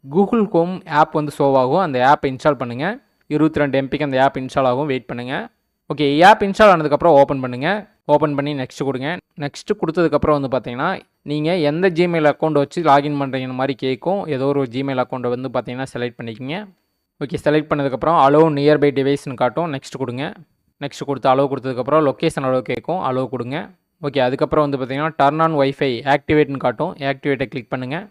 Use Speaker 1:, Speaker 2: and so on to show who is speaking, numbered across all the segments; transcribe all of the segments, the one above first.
Speaker 1: Google home app வந்து show ஆகும். அந்த ஆப்பை இன்ஸ்டால் பண்ணுங்கள். 22 MBக்கு அந்த ஆப் இன்ஸ்டால் ஆகும். வெயிட் பண்ணுங்கள். ஓகே, ஆப் இன்ஸ்டால் ஆனதுக்கப்புறம் ஓப்பன் பண்ணுங்கள். ஓப்பன் பண்ணி நெக்ஸ்ட் கொடுங்க. நெக்ஸ்ட்டு கொடுத்ததுக்கப்புறம் வந்து பார்த்தீங்கன்னா நீங்கள் எந்த ஜிமெயில் அக்கௌண்ட் வச்சு லாகின் பண்ணுறீங்க மாதிரி கேட்கும். ஏதோ ஒரு ஜிமெயில் அக்கௌண்ட்டை வந்து பார்த்தீங்கன்னா செலக்ட் பண்ணிக்கோங்க. ஓகே, செலக்ட் பண்ணதுக்கப்புறம் அலோவ் நியர்பை டிவைஸ்னு காட்டும். நெக்ஸ்ட் கொடுங்க. நெக்ஸ்ட் கொடுத்து அலோவ் கொடுத்ததுக்கப்புறம் லொக்கேஷன் அலோவ் கேட்கும். அலோவ் கொடுங்க. ஓகே, அதுக்கப்புறம் வந்து பார்த்தீங்கன்னா டர்ன் ஆன் ஒய்ஃபை ஆக்டிவேட்னு காட்டும். ஆக்டிவேட்டை கிளிக் பண்ணுங்கள்.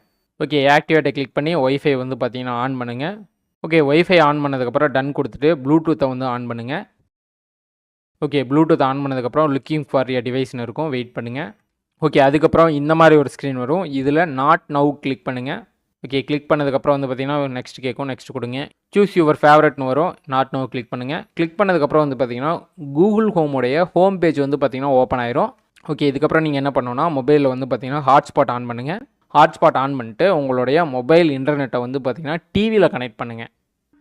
Speaker 1: ஓகே, ஆக்டிவேட்டை கிளிக் பண்ணி ஒய்ஃபை வந்து பார்த்தீங்கன்னா ஆன் பண்ணுங்கள். ஓகே, ஒய்ஃபை ஆன் பண்ணதுக்கப்புறம் டன் கொடுத்துட்டு ப்ளூடூத்தை வந்து ஆன் பண்ணுங்கள். ஓகே, ப்ளூடூத் ஆன் பண்ணதுக்கப்புறம் லுக்கிங் ஃபார் ய டிவைஸ்னு இருக்கும். வெயிட் பண்ணுங்கள். ஓகே, அதுக்கப்புறம் இந்த மாதிரி ஒரு ஸ்க்ரீன் வரும். இதில் நாட் நவ் கிளிக் பண்ணுங்கள். ஓகே, கிளிக் பண்ணதுக்கப்புறம் வந்து பார்த்தீங்கன்னா நெக்ஸ்ட் கேட்கும். நெக்ஸ்ட் கொடுங்க. சூஸ் யுவர் ஃபேவரட்னு வரும். நாட் நவ் கிளிக் பண்ணுங்கள். கிளிக் பண்ணதுக்கப்புறம் வந்து பார்த்தீங்கன்னா கூகுள் ஹோமுடைய ஹோம் பேஜ் வந்து பார்த்தீங்கன்னா ஓப்பன் ஆயிரும். ஓகே, இதுக்கப்புறம் நீங்கள் என்ன பண்ணணும்னா மொபைலில் வந்து பார்த்தீங்கன்னா ஹாட்ஸ்பாட் ஆன் பண்ணுங்கள். ஹாட்ஸ்பாட் ஆன் பண்ணிட்டு உங்களுடைய மொபைல் இன்டர்நெட்டை வந்து பார்த்தீங்கன்னா டிவியில் கனெக்ட் பண்ணுங்கள்.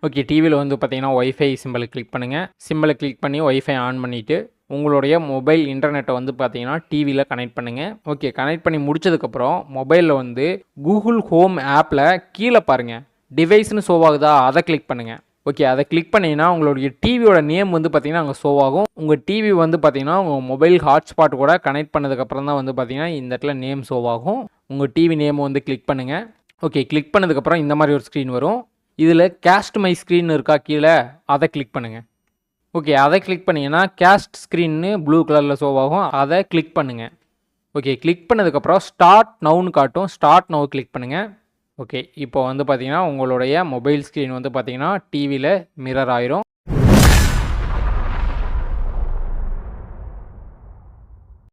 Speaker 1: ஓகே, டிவியில் வந்து பார்த்தீங்கன்னா ஒய்ஃபை சிம்பிளை கிளிக் பண்ணுங்கள். சிம்பிளை கிளிக் பண்ணி ஒய்ஃபை ஆன் பண்ணிவிட்டு உங்களுடைய மொபைல் இன்டர்நெட்டை வந்து பார்த்தீங்கன்னா டிவியில் கனெக்ட் பண்ணுங்கள். ஓகே, கனெக்ட் பண்ணி முடிச்சதுக்கப்புறம் மொபைலில் வந்து கூகுள் ஹோம் ஆப்பில் கீழே பாருங்கள் டிவைஸ்னு ஷோ ஆகுதா, அதை கிளிக் பண்ணுங்கள். ஓகே, அதை கிளிக் பண்ணிங்கன்னா உங்களுடைய டிவியோட நேம் வந்து பார்த்தீங்கன்னா அங்கே ஷோ ஆகும். உங்கள் டிவி வந்து பார்த்தீங்கன்னா உங்கள் மொபைல் ஹாட்ஸ்பாட் கூட கனெக்ட் பண்ணதுக்கப்புறம் தான் வந்து பார்த்தீங்கன்னா இந்த இடத்துல நேம் ஷோ ஆகும். உங்கள் டிவி நேம் வந்து கிளிக் பண்ணுங்கள். ஓகே, கிளிக் பண்ணதுக்கப்புறம் இந்த மாதிரி ஒரு ஸ்க்ரீன் வரும். இதில் கேஸ்ட் மை ஸ்க்ரீன் இருக்கா கீழே, அதை கிளிக் பண்ணுங்கள். ஓகே, அதை கிளிக் பண்ணிங்கன்னா கேஸ்ட் ஸ்க்ரீன்னு ப்ளூ கலரில் ஷோ ஆகும். அதை கிளிக் பண்ணுங்கள். ஓகே, கிளிக் பண்ணதுக்கப்புறம் ஸ்டார்ட் நவுன்னு காட்டும். ஸ்டார்ட் நவ் கிளிக் பண்ணுங்கள். ஓகே, இப்போ வந்து பார்த்தீங்கன்னா உங்களுடைய மொபைல் ஸ்க்ரீன் வந்து பார்த்தீங்கன்னா டிவியில் மிரர் ஆயிரும்.